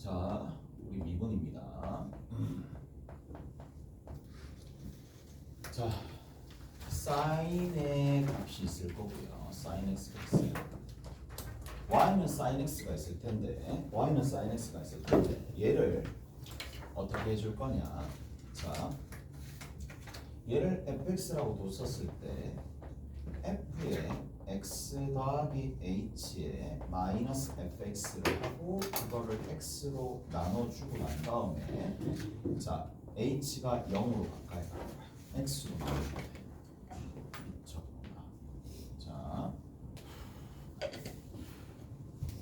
자, 우리 미분입니다. 자, 사인의 값이 있을 거고요. 사인 x가 있어요. y는 사인 x가 있을 텐데, 얘를 어떻게 해줄 거냐? 자, 얘를 fx라고 뒀었을 때 f의 x 더하기 h에 마이너스 fx를 하고 그거를 x로 나눠주고 난 다음에 자 h가 0으로 가까이 가는 거야. x로 나눠주면 돼. 자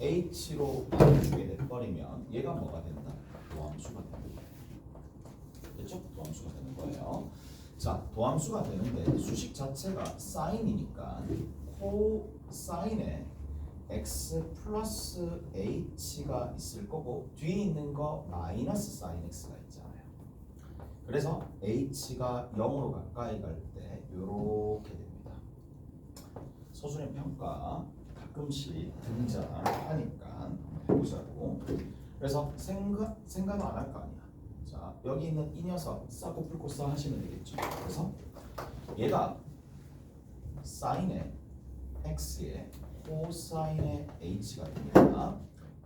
h로 나눠주게 돼버리면 얘가 뭐가 된다? 도함수가 되는 거예요. 됐죠? 도함수가 되는 거예요. 자, 도함수가 되는데 수식 자체가 사인이니까 코사인에 x 플러스 h가 있을 거고 뒤에 있는 거 마이너스 사인 x가 있잖아요. 그래서 h가 0으로 가까이 갈 때 이렇게 됩니다. 서술형 평가 가끔씩 등장하니까 해보자고. 그래서 생각 안 할 거 아니야. 자, 여기 있는 이 녀석 싸고 풀고 싸 하시면 되겠죠. 그래서 얘가 사인의 x에 코사인의 h가 됩니다.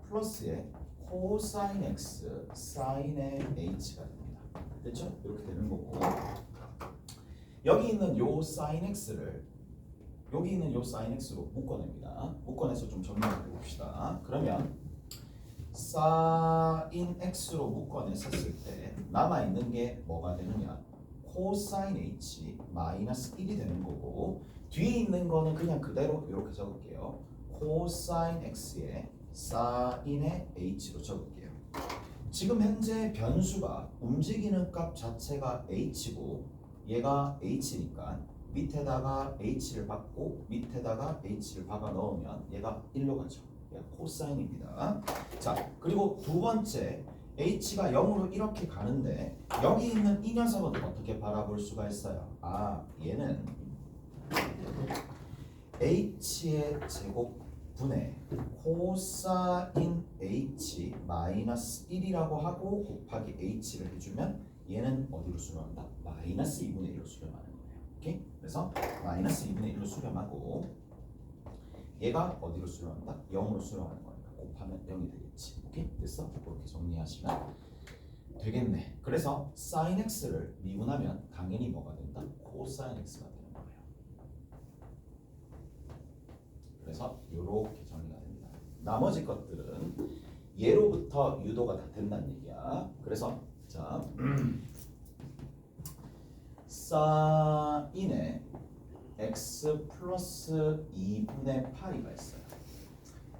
플러스에 코사인 x 사인의 h가 됩니다. 됐죠? 이렇게 되는 거고, 여기 있는 요 사인 x를 여기 있는 요 사인 x로 묶어냅니다. 묶어내서 좀 정리해 봅시다. 그러면 사인 x로 묶어냈었을 때 남아있는 게 뭐가 되느냐? 코사인 h 마이너스 1이 되는 거고, 뒤에 있는 거는 그냥 그대로 이렇게 적을게요. 코사인 x에 사인의 h로 적을게요. 지금 현재 변수가 움직이는 값 자체가 h고 얘가 h니까 밑에다가 h를 받고 밑에다가 h를 박아 넣으면 얘가 1로 가죠. 코사인입니다. 자, 그리고 두 번째 h가 0으로 이렇게 가는데 여기 있는 이 녀석은 어떻게 바라볼 수가 있어요? 아, 얘는 h의 제곱분의 코사인 h 마이너스 1이라고 하고 곱하기 h를 해주면 얘는 어디로 수렴한다? 마이너스 2분의 1로 수렴하는 거예요. 오케이? 그래서 마이너스 2분의 1로 수렴하고 얘가 어디로 수렴한다? 0으로 수렴하는 거니까 곱하면 0이 되겠지. 오케이? 됐어? 그렇게 정리하시면 되겠네. 그래서 sin x를 미분하면 당연히 뭐가 된다? 코사인 x가 되는 거예요. 그래서 이렇게 정리가 됩니다. 나머지 것들은 얘로부터 유도가 다 된다는 얘기야. 그래서 자 사인의 x 플러스 2분의 파이가 있어요.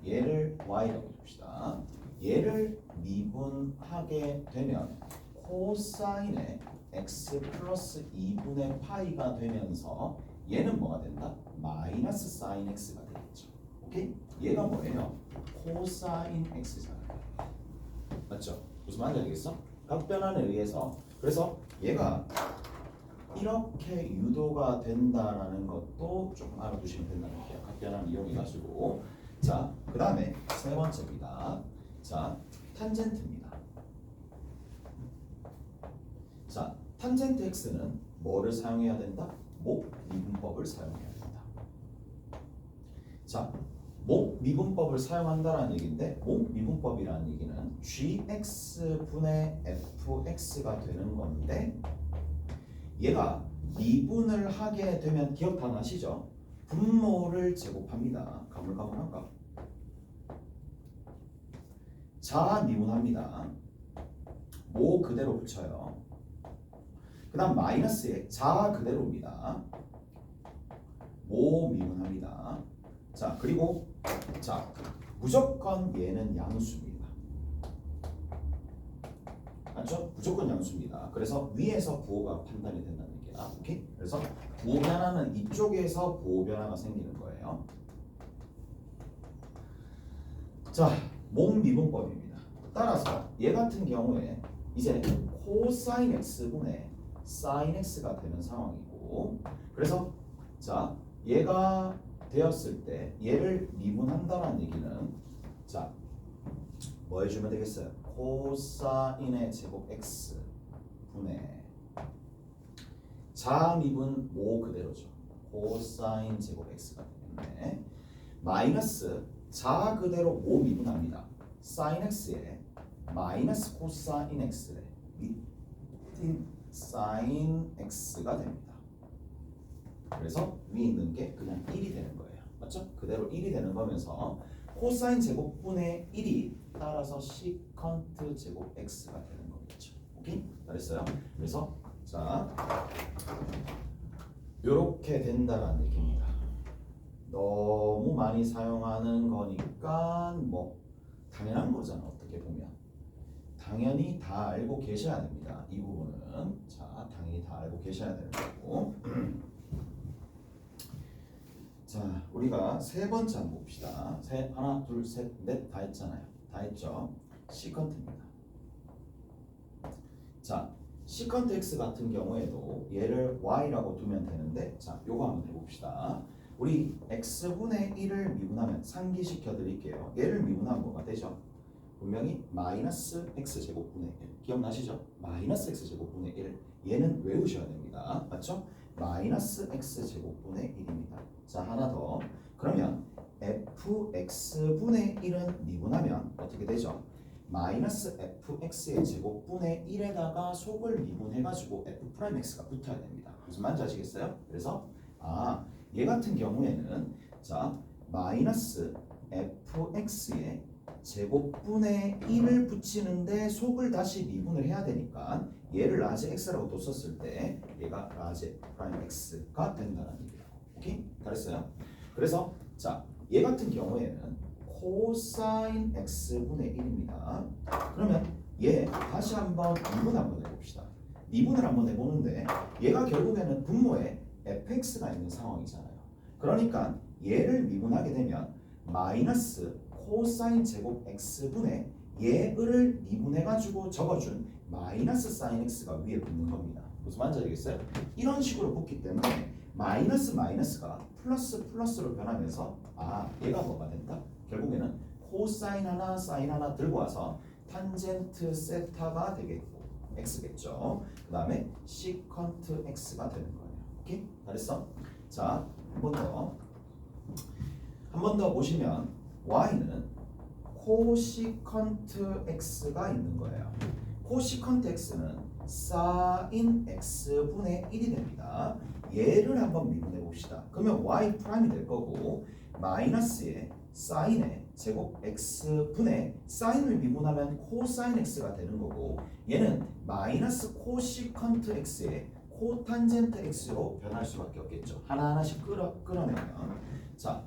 얘를 y라고 해줍시다. 얘를 미분하게 되면 코사인의 x 플러스 2분의 파이가 되면서 얘는 뭐가 된다? 마이너스 사인 x가 되겠죠. 오케이? 얘가 뭐예요? 코사인 x잖아요. 맞죠? 무슨 말인지 알겠어? 각변환에 의해서. 그래서 얘가 이렇게 유도가 된다라는 것도 조금 알아두시면 된다는 거예요. 각변환 이용해가지고. 자, 그 다음에 세 번째입니다. 자, 탄젠트입니다. 자, 탄젠트 x는 뭐를 사용해야 된다? 목 미분법을 사용해야 된다. 자, 목 미분법을 사용한다라는 얘기인데, 목 미분법이라는 얘기는 gx분의 fx가 되는 건데, 얘가 미분을 하게 되면 기억 다 나시죠? 분모를 제곱합니다. 가물가물한가? 자 미분합니다. 모 그대로 붙여요. 그 다음 마이너스에 자 그대로입니다. 모 미분합니다. 자, 그리고 자 무조건 얘는 양수입니다. 맞죠? 무조건 양수입니다. 그래서 위에서 부호가 판단이 된다는 얘기야. 오케이? 그래서 부호 변화는 이쪽에서 부호 변화가 생기는 거예요. 자, 목 미분법입니다. 따라서 얘 같은 경우에 이제 코사인 x분의 사인 x가 되는 상황이고, 그래서 자 얘가 되었을 때 얘를 미분한다는 얘기는 자 뭐 해주면 되겠어요? 코사인의 제곱 x 분의 자미분 모 그대로죠. 코사인 제곱 x가 되겠네. 마이너스 자 그대로 모 미분합니다. 사인 x에 마이너스 코사인 x에 밑인 사인 x가 됩니다. 그래서 위에 있는 게 그냥 1이 되는 거예요. 맞죠? 그대로 1이 되는 거면서 코사인 제곱분의 1이 따라서 시컨트 제곱 x가 되는 거겠죠. 오케이? 잘했어요. 그래서 자 요렇게 된다라는 얘기입니다. 너무 많이 사용하는 거니까 뭐 당연한 거잖아. 어떻게 보면 당연히 다 알고 계셔야 됩니다. 이 부분은 자 당연히 다 알고 계셔야 되는 거고. 자 우리가 세 번째 한번 봅시다. 하나 둘 셋 넷 다 했잖아요. 다 했죠. 시컨트입니다. 자 시컨트 x 같은 경우에도 얘를 y라고 두면 되는데 자 요거 한번 해봅시다. 우리 x분의 1을 미분하면 상기시켜 드릴게요. 얘를 미분하면 뭐가 되죠? 분명히 마이너스 x제곱분의 1 기억나시죠? 마이너스 x제곱분의 1 얘는 외우셔야 됩니다. 맞죠? 마이너스 x제곱분의 1입니다. 자 하나 더 그러면 fx분의 1은 미분하면 어떻게 되죠? 마이너스 fx의 제곱분의 1에다가 속을 미분해가지고 f'x가 붙어야 됩니다. 무슨 말인지 아시겠어요? 그래서 얘 같은 경우에는 자 마이너스 fx의 제곱분의 1을 붙이는데 속을 다시 미분을 해야 되니까 얘를 라지 x라고 또 썼을 때 얘가 라지 프라임 x가 된다는 얘기예요. 오케이? 잘했어요? 그래서 자 얘 같은 경우에는 코사인 x분의 1입니다. 그러면 얘 다시 한번 미분 한번 해봅시다. 미분을 한번 해보는데 얘가 결국에는 분모에 fx가 있는 상황이잖아요. 그러니까 얘를 미분하게 되면 마이너스 코사인 제곱 x분의 얘를 미분해가지고 적어준 마이너스 사인 x가 위에 붙는 겁니다. 무슨 말인지 알겠어요? 이런 식으로 붙기 때문에 마이너스 마이너스가 플러스 플러스로 변하면서 얘가 뭐가 된다? 결국에는 코사인 하나 사인 하나 들고 와서 탄젠트 세타가 되겠고 x겠죠. 그 다음에 시컨트 x가 되는 거예요. 오케이? 잘했어? 자, 한 번 더 보시면 y는 코시컨트 x가 있는 거예요. 코시컨트 x는 사인 x분의 1이 됩니다. 얘를 한번 미분해 봅시다. 그러면 y 프라임이 될 거고 마이너스에 사인의 제곱 x분의 사인을 미분하면 코사인 x가 되는 거고 얘는 마이너스 코시컨트 x의 코탄젠트 x로 변할 수밖에 없겠죠. 하나하나씩 끌어내면 자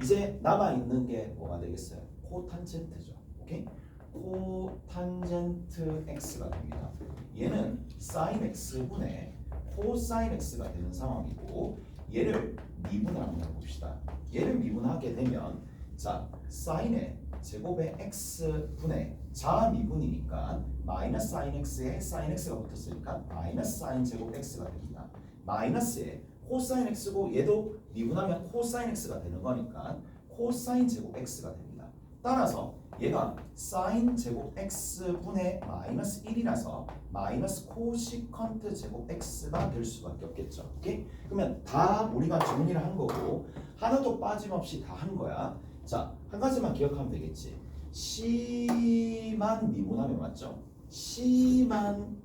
이제 남아있는 게 뭐가 되겠어요? 코탄젠트죠. 오케이? 코탄젠트 x가 됩니다. 얘는 사인 x분의 코사인 x가 되는 상황이고 얘를 미분을 한번 해봅시다. 얘를 미분하게 되면 자 사인의 제곱의 x분의 자미분이니까 마이너스 사인 x에 사인 x가 붙었으니까 마이너스 사인 제곱 x가 됩니다. 마이너스에 코사인 x고 얘도 미분하면 코사인 x가 되는 거니까 코사인 제곱 x가 됩니다. 따라서 얘가 사인 제곱 x분의 마이너스 1이라서 마이너스 코시컨트 제곱 x가 될 수밖에 없겠죠. 오케이? 그러면 다 우리가 정리를 한 거고 하나도 빠짐없이 다 한 거야. 자, 한 가지만 기억하면 되겠지. C만 미분하면 맞죠? C만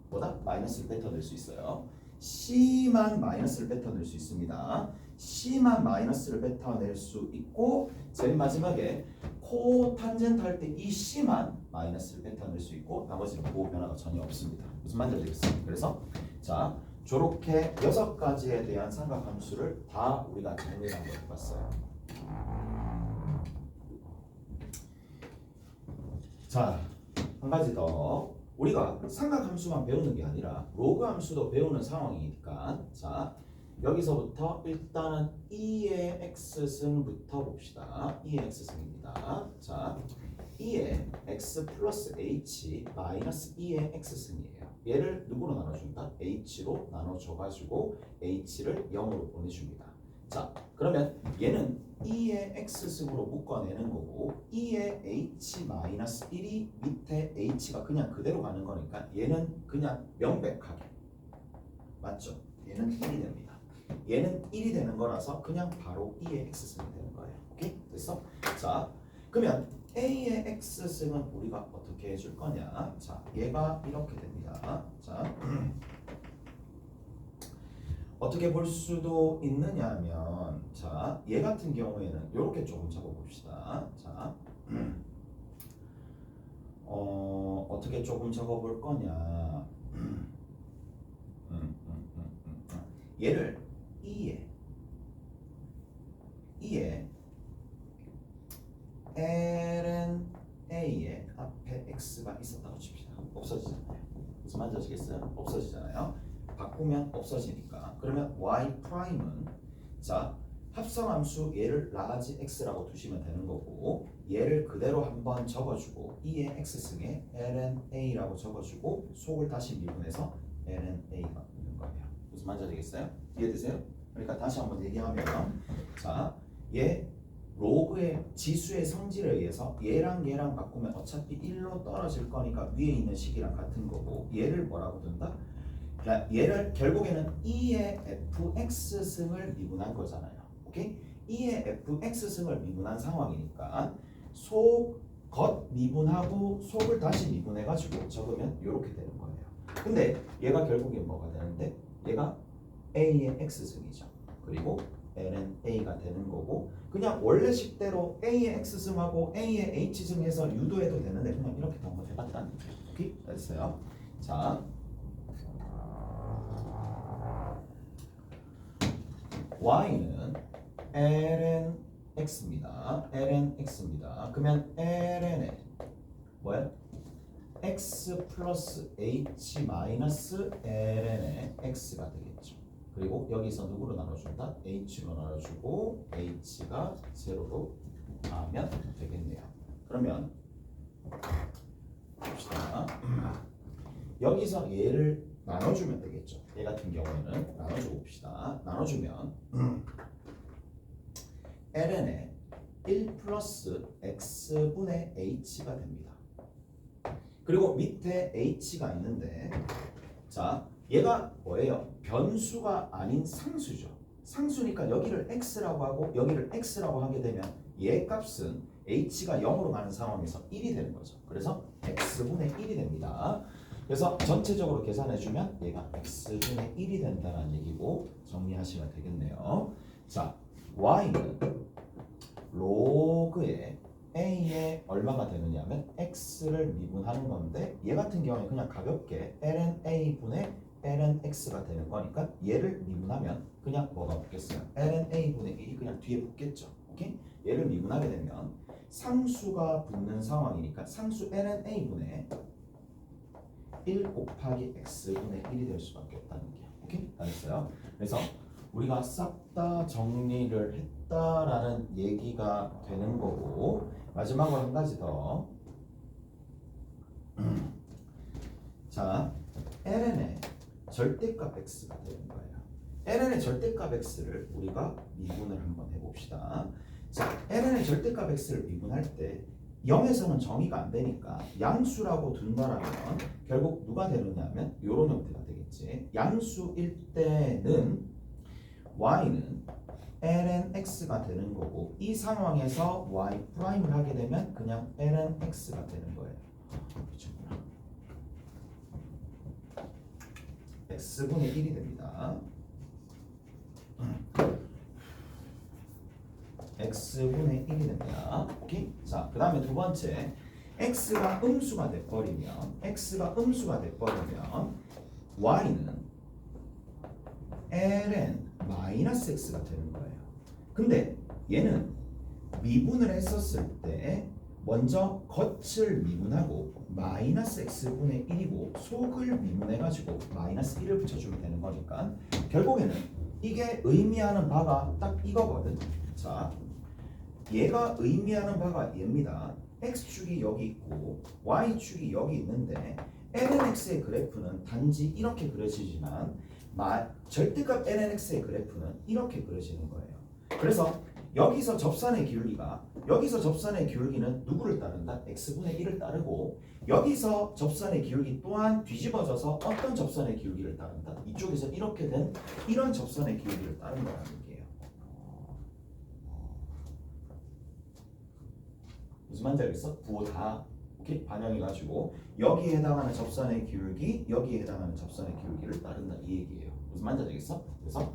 보다 마이너스를 뱉어낼 수 있어요. C만 마이너스를 뱉어낼 수 있습니다. C만 마이너스를 뱉어낼 수 있고 제일 마지막에 코탄젠트 할 때 이 C만 마이너스를 뱉어낼 수 있고 나머지는 그 변화가 전혀 없습니다. 무슨 말인지 알겠어요? 그래서 자 저렇게 6가지에 대한 삼각함수를 다 우리가 정리를 한번 해봤어요. 자, 한 가지 더. 우리가 삼각함수만 배우는 게 아니라 로그 함수도 배우는 상황이니까 자 여기서부터 일단은 2의 x승부터 봅시다. 2의 x승입니다. 자 2의 x 플러스 h 마이너스 2의 x승이에요. 얘를 누구로 나눠준다? h로 나눠줘가지고 h를 0으로 보내줍니다. 자, 그러면 얘는 2의 x승으로 묶어내는 거고 2의 h-1이 밑에 h가 그냥 그대로 가는 거니까 얘는 그냥 명백하게 맞죠? 얘는 1이 됩니다. 얘는 1이 되는 거라서 그냥 바로 2의 x승이 되는 거예요. 오케이? 됐어? 자, 그러면 a의 x승은 우리가 어떻게 해줄 거냐? 자, 얘가 이렇게 됩니다. 자, 어떻게 볼 수도 있느냐면, 자, 얘 같은 경우에는 이렇게 조금 적어봅시다. 자, 어떻게 조금 적어볼 거냐? 얘를 2에 ln a의 앞에 x가 있었다고 칩시다. 없어지잖아요. 무슨 말인지 아시겠어요? 없어지잖아요. 바꾸면 없어지니까. 그러면 y 프라임은 자 합성함수 얘를 라지 x라고 두시면 되는 거고 얘를 그대로 한번 적어주고 2의 x승에 ln a라고 적어주고 속을 다시 미분해서 ln a가 있는 거예요. 무슨 말인지 아시겠어요? 이해되세요? 그러니까 다시 한번 얘기하면 자 얘 로그의 지수의 성질에 의해서 얘랑 얘랑 바꾸면 어차피 1로 떨어질 거니까 위에 있는 식이랑 같은 거고 얘를 뭐라고 둔다? 그러니까 얘를 결국에는 2의 fx승을 미분한 거잖아요. 오케이? 2의 fx승을 미분한 상황이니까 겉 미분하고 속을 다시 미분해가지고 적으면 이렇게 되는 거예요. 근데 얘가 결국에 뭐가 되는데 얘가 a의 x승이죠. 그리고 ln a가 되는 거고 그냥 원래 식대로 a의 x승하고 a의 h승 해서 유도해도 되는데 그냥 이렇게 한번 해봤다는 거죠. 오케이? 됐어요. 자 y는 ln x입니다. ln x입니다. 그러면 ln에 뭐야? x 플러스 h 마이너스 ln의 x가 되겠죠. 그리고 여기서 누구로 나눠준다? h로 나눠주고 h가 제로로 하면 되겠네요. 그러면 봅시다. 여기서 얘를 나눠주면 되겠죠. 얘 같은 경우에는 나눠줘 봅시다. 나눠주면 ln에 1 플러스 x분의 h가 됩니다. 그리고 밑에 h가 있는데 자 얘가 뭐예요? 변수가 아닌 상수죠. 상수니까 여기를 x라고 하고 여기를 x라고 하게 되면 얘 값은 h가 0으로 가는 상황에서 1이 되는 거죠. 그래서 x분의 1이 됩니다. 그래서 전체적으로 계산해주면 얘가 x분의 1이 된다는 얘기고 정리하시면 되겠네요. 자, y는 로그의 a에 얼마가 되느냐면 x를 미분하는 건데 얘 같은 경우에 그냥 가볍게 ln a분의 ln x가 되는 거니까 얘를 미분하면 그냥 뭐가 붙겠어요? ln a분의 1이 그냥 뒤에 붙겠죠. 오케이? 얘를 미분하게 되면 상수가 붙는 상황이니까 상수 ln a분의 1 곱하기 x분의 1이 될 수밖에 없다는 게 오케이? 알겠어요? 그래서 우리가 싹 다 정리를 했다라는 얘기가 되는 거고 마지막으로 한 가지 더 자, ln의 절대값 x가 되는 거예요. ln의 절대값 x를 우리가 미분을 한번 해봅시다. 자, ln의 절대값 x를 미분할 때 0에서는 정의가 안 되니까 양수라고 둔다라면 결국 누가 되느냐면 이런 형태가 되겠지. 양수일 때는 y는 ln x가 되는 거고 이 상황에서 y 프라임을 하게 되면 그냥 ln x가 되는 거예요. 그렇구나. x분의 1이 됩니다. x분의 1이 됩니다. 오케이? 자, 그 다음에 두 번째 x가 음수가 돼버리면 y는 ln 마이너스 x가 되는 거예요. 근데 얘는 미분을 했었을 때 먼저 겉을 미분하고 마이너스 x분의 1이고 속을 미분해가지고 마이너스 1을 붙여주면 되는 거니까 결국에는 이게 의미하는 바가 딱 이거거든. 자, 얘가 의미하는 바가 얘입니다. x축이 여기 있고 y축이 여기 있는데 lnx의 그래프는 단지 이렇게 그려지지만 절대값 lnx의 그래프는 이렇게 그려지는 거예요. 그래서 여기서 접선의 기울기는 누구를 따른다? x분의 1을 따르고 여기서 접선의 기울기 또한 뒤집어져서 어떤 접선의 기울기를 따른다? 이쪽에서 이렇게 된 이런 접선의 기울기를 따른다는 얘기예요. 무슨 말인지 알겠어? 부호 다 이렇게 반영해가지고 여기에 해당하는 접선의 기울기, 여기에 해당하는 접선의 기울기를 따른다 이 얘기예요. 무슨 말인지 알겠어? 그래서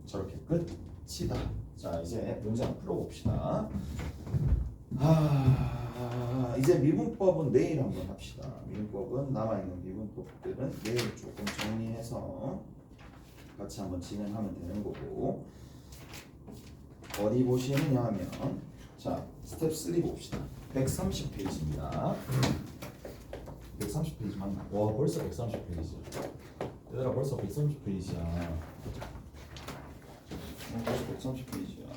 저렇게 끝이다. 자, 이제 문제 한번 풀어봅시다. 이제 미분법은 내일 한번 합시다. 미분법은 남아있는 미분법들은 내일 조금 정리해서 같이 한번 진행하면 되는 거고, 어디 보시느냐 하면 자 스텝 3 봅시다. 130페이지입니다. 130페이지 맞나? 와 벌써 130페이지야. 얘들아 벌써 130페이지야. 벌써 130페이지야.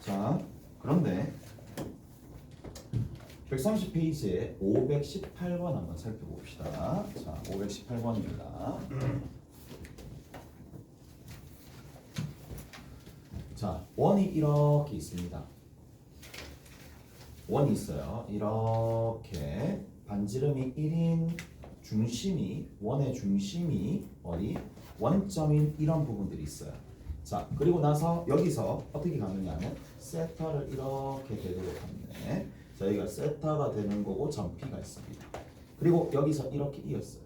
자 그런데 130페이지에 518번 한번 살펴봅시다. 자 518번입니다. 자 원이 이렇게 있습니다. 원이 있어요. 이렇게 반지름이 1인 중심이 원의 중심이 어디? 원점인 이런 부분들이 있어요. 자 그리고 나서 여기서 어떻게 가느냐 하면 세타를 이렇게 되도록 하네. 자 여기가 세타가 되는 거고 점 P가 있습니다. 그리고 여기서 이렇게 이었어요.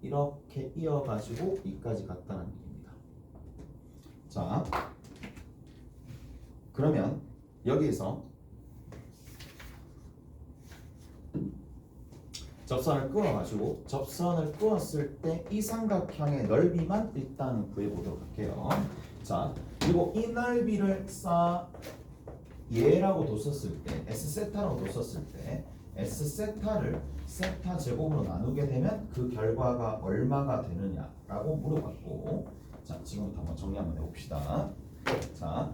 이렇게 이어가지고 이까지 갔다는 얘기입니다. 자 그러면 여기에서 접선을 그어가지고 접선을 그었을 때 이 삼각형의 넓이만 일단 구해보도록 할게요. 자 그리고 이 넓이를 얘라고 뒀었을 때 S세타라고 뒀었을 때 S세타를 세타 제곱으로 나누게 되면 그 결과가 얼마가 되느냐라고 물어봤고, 자 지금부터 한번 정리 한번 해봅시다. 자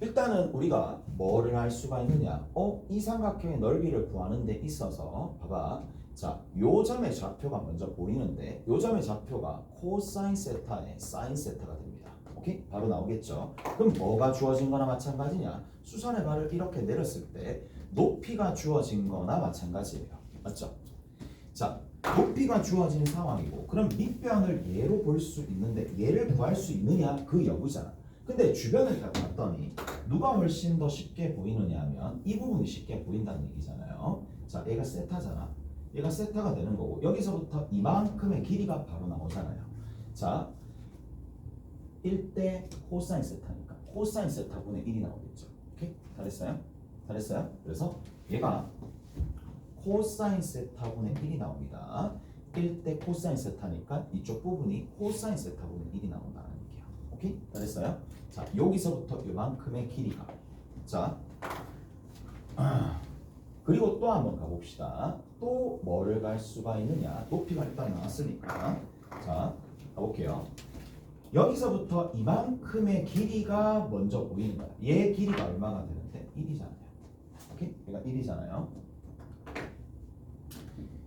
일단은 우리가 뭐를 할 수가 있느냐? 이 삼각형의 넓이를 구하는 데 있어서 봐봐. 자, 요 점의 좌표가 먼저 보이는데 요 점의 좌표가 코사인 세타의 사인 세타가 됩니다. 오케이? 바로 나오겠죠? 그럼 뭐가 주어진 거나 마찬가지냐? 수선의 발을 이렇게 내렸을 때 높이가 주어진 거나 마찬가지예요. 맞죠? 자, 높이가 주어진 상황이고 그럼 밑변을 얘로 볼 수 있는데 얘를 구할 수 있느냐? 그 여부잖아. 근데 주변을 딱 봤더니 누가 훨씬 더 쉽게 보이느냐 하면 이 부분이 쉽게 보인다는 얘기잖아요. 자, 얘가 세타잖아. 얘가 세타가 되는 거고 여기서부터 이만큼의 길이가 바로 나오잖아요. 자, 1대 코사인 세타니까 코사인 세타분의 1이 나오겠죠. 오케이? 잘했어요? 잘했어요? 그래서 얘가 코사인 세타분의 1이 나옵니다. 1대 코사인 세타니까 이쪽 부분이 코사인 세타분의 1이 나온다는 얘기야. 오케이? 잘했어요? 자, 여기서부터 이만큼의 길이가 자 그리고 또 한번 가봅시다. 또 뭐를 갈 수가 있느냐? 높이가 일단 나왔으니까 자 가볼게요. 여기서부터 이만큼의 길이가 먼저 보이는 거야. 얘 길이가 얼마가 되는데? 1이잖아요. 오케이? 얘가 1이잖아요.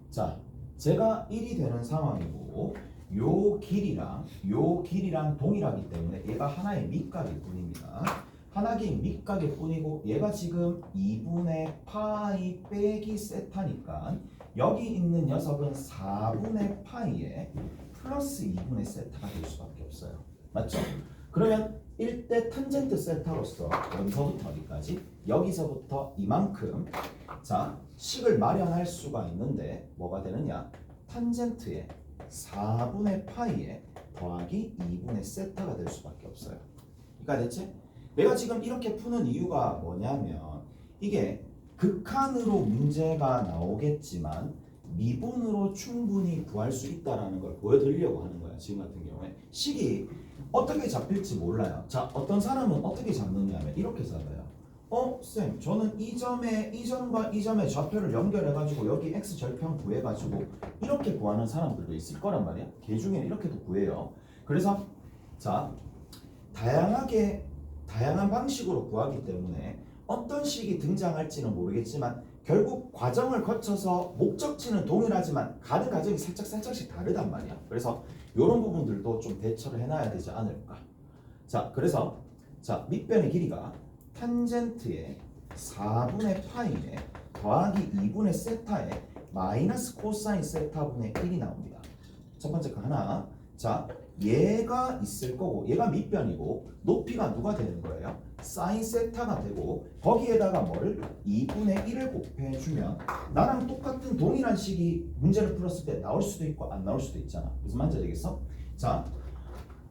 자, 제가 1이 되는 상황이고 요 길이랑 동일하기 때문에 얘가 하나의 밑각일 뿐입니다. 하나의 밑각일 뿐이고 얘가 지금 2분의 파이 빼기 세타니까 여기 있는 녀석은 4분의 파이에 플러스 2분의 세타가 될 수밖에 없어요. 맞죠? 그러면 1대 탄젠트 세타로서 여기서부터 어디까지? 여기서부터 이만큼 자 식을 마련할 수가 있는데 뭐가 되느냐? 탄젠트에 4분의 파이에 더하기 2분의 세타가 될 수밖에 없어요. 그러니까 대체 내가 지금 이렇게 푸는 이유가 뭐냐면 이게 극한으로 문제가 나오겠지만 미분으로 충분히 구할 수 있다는 걸 보여드리려고 하는 거야. 지금 같은 경우에 식이 어떻게 잡힐지 몰라요. 자, 어떤 사람은 어떻게 잡느냐 하면 이렇게 잡아요. 쌤, 저는 이 점과 이 점의 좌표를 연결해가지고 여기 x 절편 구해가지고 이렇게 구하는 사람들도 있을 거란 말이야. 걔 중에 이렇게도 구해요. 그래서 자, 다양한 방식으로 구하기 때문에 어떤 식이 등장할지는 모르겠지만 결국 과정을 거쳐서 목적지는 동일하지만 가는 과정이 살짝씩 다르단 말이야. 그래서 이런 부분들도 좀 대처를 해놔야 되지 않을까. 자, 그래서 자 밑변의 길이가 탄젠트의 4분의 파이에 더하기 2분의 세타에 마이너스 코사인 세타분의 1이 나옵니다. 첫 번째 거 하나. 자, 얘가 있을 거고 얘가 밑변이고 높이가 누가 되는 거예요? 사인 세타가 되고 거기에다가 뭐를 2분의 1을 곱해주면 나랑 똑같은 동일한 식이 문제를 풀었을 때 나올 수도 있고 안 나올 수도 있잖아. 무슨 말인지 알겠어? 자,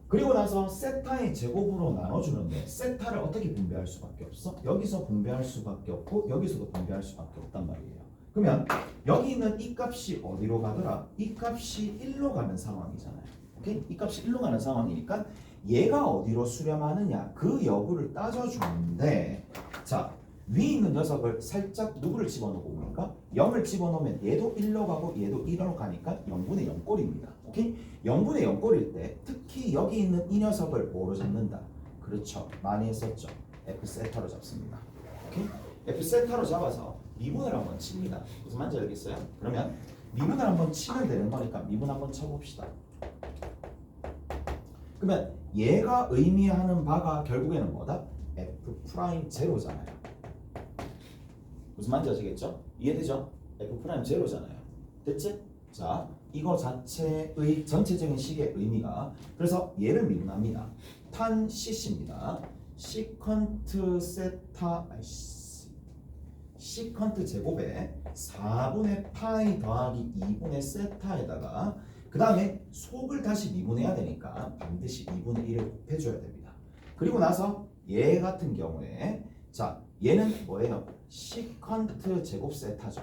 그리고 나서 세타의 제곱으로 나눠주는데 세타를 어떻게 분배할 수밖에 없어? 여기서 분배할 수밖에 없고 여기서도 분배할 수밖에 없단 말이에요. 그러면 여기 있는 이 값이 어디로 가더라? 이 값이 1로 가는 상황이잖아요. 오케이? 이 값이 1로 가는 상황이니까 얘가 어디로 수렴하느냐 그 여부를 따져주는데 자 위에 있는 녀석을 살짝 누구를 집어넣고 보니까 0을 집어넣으면 얘도 1로 가고 얘도 1로 가니까 0분의 0꼴입니다. 오케이? 0분의 0꼴일 때 특히 여기 있는 이 녀석을 뭐로 잡는다? 그렇죠. 많이 했었죠. F 세타로 잡습니다. 오케이? F 세타로 잡아서 미분을 한번 칩니다. 무슨 말인지 알겠어요? 그러면 미분을 한번 치면 되는 거니까 미분 한번 쳐봅시다. 그러면 얘가 의미하는 바가 결국에는 뭐다? F 프라임 제로잖아요. 무슨 말인지 아시겠죠? 이해되죠? F 프라임 제로잖아요. 됐지? 자, 이거 자체의 전체적인 식의 의미가 그래서 얘를 미분합니다. 탄 C입니다. 시컨트 세타 시컨트 제곱에 4분의 파이 더하기 2분의 세타에다가 그 다음에 속을 다시 미분해야 되니까 반드시 2분의 1을 곱해줘야 됩니다. 그리고 나서 얘 같은 경우에 자 얘는 뭐예요? 시컨트 제곱 세타죠.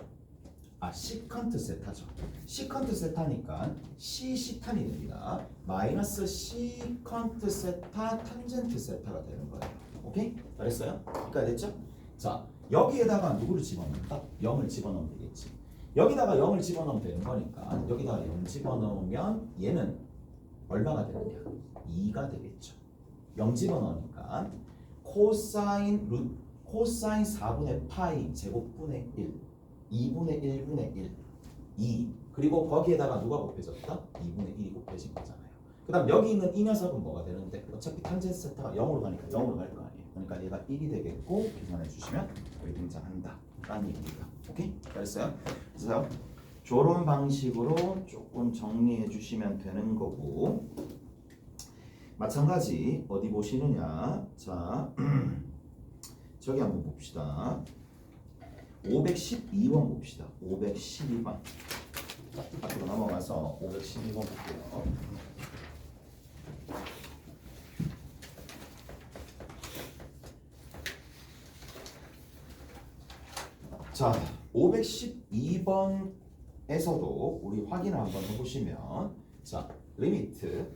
시컨트 세타죠. 시컨트 세타니까 시시탄이 됩니다. 마이너스 시컨트 세타 탄젠트 세타가 되는 거예요. 오케이? 잘했어요? 여기까지 됐죠? 자 여기에다가 누구를 집어넣는다? 0을 집어넣으면 되겠지. 여기다가 0을 집어넣으면 되는 거니까 여기다가 0 집어넣으면 얘는 얼마가 되느냐? 2가 되겠죠. 0 집어넣으니까 코사인 4분의 파이 제곱분의 1 2분의 1분의 1 2 그리고 거기에다가 누가 곱해졌다? 2분의 1이 곱해진 거잖아요. 그 다음 여기 있는 이 녀석은 뭐가 되는데 어차피 탄젠트 세타가 0으로 가니까 0으로 갈 거 아니에요. 그러니까 얘가 1이 되겠고 계산해 주시면 여기 등장한다 라는 얘기입니다. 오케이? 잘했어요? 그래서 저런 방식으로 조금 정리해 주시면 되는 거고 마찬가지 어디 보시느냐 자 저기 한번 봅시다. 512번 봅시다. 512번 앞으로 넘어가서 512번 볼게요. 자 512번에서도 우리 확인을 한번 해보시면 자 리미트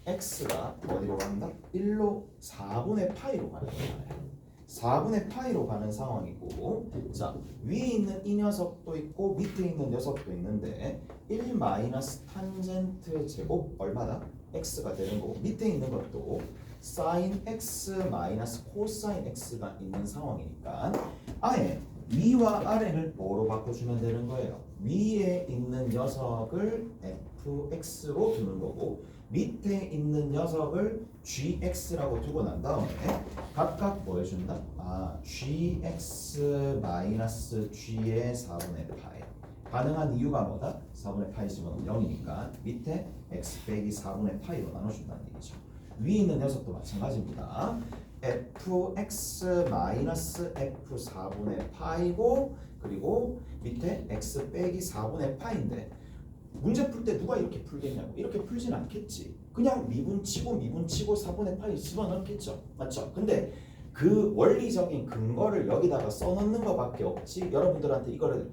x가 어디로 간다? 1로 4분의 파이로 가는 거잖아요. 4분의 파이로 가는 상황이고 자 위에 있는 이 녀석도 있고 밑에 있는 녀석도 있는데 1 마이너스 탄젠트 제곱 얼마다? x가 되는 거고 밑에 있는 것도 사인 x 마이너스 코사인 x가 있는 상황이니까 아예 위와 아래를 뭐로 바꿔주면 되는 거예요? 위에 있는 녀석을 fx로 두는 거고 밑에 있는 녀석을 gx라고 두고 난 다음에 각각 뭐 해준다? gx 마이너스 g의 4분의 파이 가능한 이유가 뭐다? 4분의 파이 집어넣으면 0이니까 밑에 x 빼기 4분의 파이로 나눠준다는 얘기죠. 위에 있는 녀석도 마찬가지입니다. fx 마이너스 f 4분의 파이고 그리고 밑에 x 빼기 4분의 파인데 문제 풀 때 누가 이렇게 풀겠냐고. 이렇게 풀진 않겠지. 그냥 미분치고 4분의 파이 집어넣겠죠. 맞죠? 근데 그 원리적인 근거를 여기다가 써놓는 것밖에 없지 여러분들한테 이거를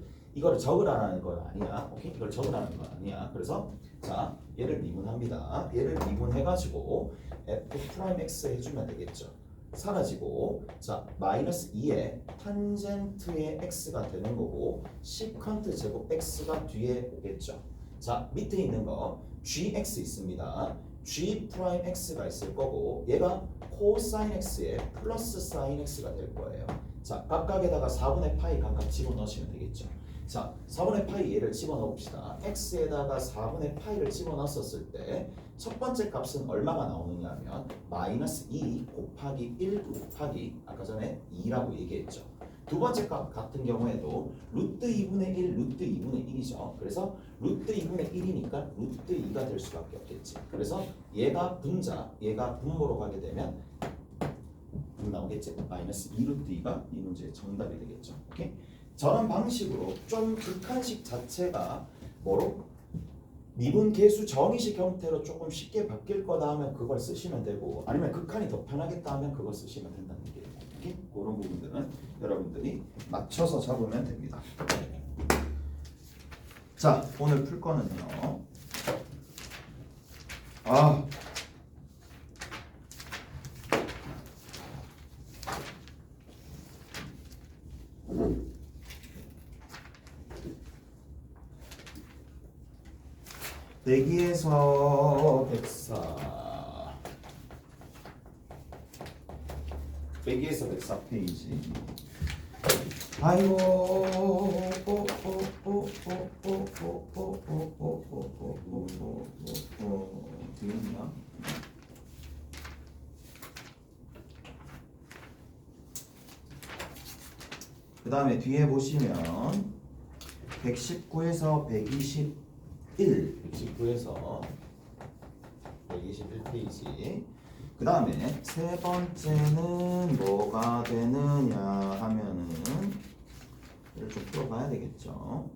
적으라는 건 아니야. 오케이? 이걸 적으라는 건 아니야. 그래서 자 얘를 미분합니다. 얘를 미분해가지고 f 프라임 x 해주면 되겠죠. 사라지고 자 마이너스 2에 탄젠트의 x가 되는 거고 시컨트 제곱 x가 뒤에 오겠죠. 자 밑에 있는 거 gx 있습니다. g 프라임 x가 있을 거고 얘가 코사인 x에 플러스 사인 x가 될 거예요. 자, 각각에다가 4분의 파이 각각 집어넣으시면 되겠죠. 자, 4분의 파이 얘를 집어넣어 봅시다. x에다가 4분의 파이를 집어넣었을 때 첫 번째 값은 얼마가 나오느냐 하면 마이너스 2 곱하기 1 곱하기 아까 전에 2라고 얘기했죠. 두 번째 값 같은 경우에도 루트 2분의 1 루트 2분의 1이죠. 그래서 루트 2분의 1이니까 루트 2가 될 수밖에 없겠지. 그래서 얘가 분자, 얘가 분모로 가게 되면 나오겠지. 마이너스 2 루트 2가 이 문제의 정답이 되겠죠. 오케이? 저런 방식으로 좀 극한식 자체가 뭐로? 미분 계수 정의식 형태로 조금 쉽게 바뀔 거다 하면 그걸 쓰시면 되고 아니면 극한이 더 편하겠다 하면 그걸 쓰시면 된다는 얘기예요. 오케이? 그런 부분들은 여러분들이 맞춰서 잡으면 됩니다. 자, 오늘 풀 거는요. 내기에서 104 내기에서 104페이지 아이고 되겠나? 그 다음에 뒤에 보시면 119에서 119에서 121페이지 그 다음에 세 번째는 뭐가 되느냐 하면은 이걸 좀 풀어봐야 되겠죠.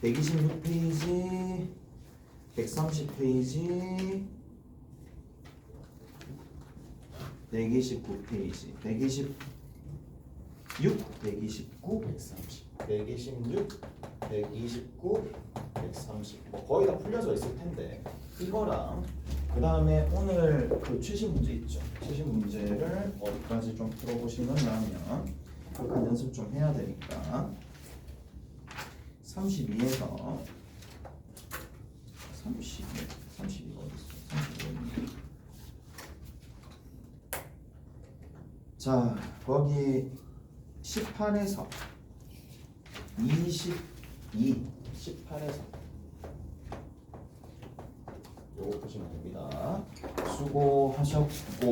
126페이지 130페이지 129페이지 126 129 130 126 129 130 뭐 거의 다 풀려져 있을 텐데 이거랑 그 다음에 오늘 그 최신 문제 있죠. 최신 문제를 어디까지 좀 풀어보시느냐 하면 약간 연습 좀 해야 되니까 32에서 32가 어디 있어? 35. 자, 거기 18에서 22 18에서 요거 보시면 됩니다. 수고하셨고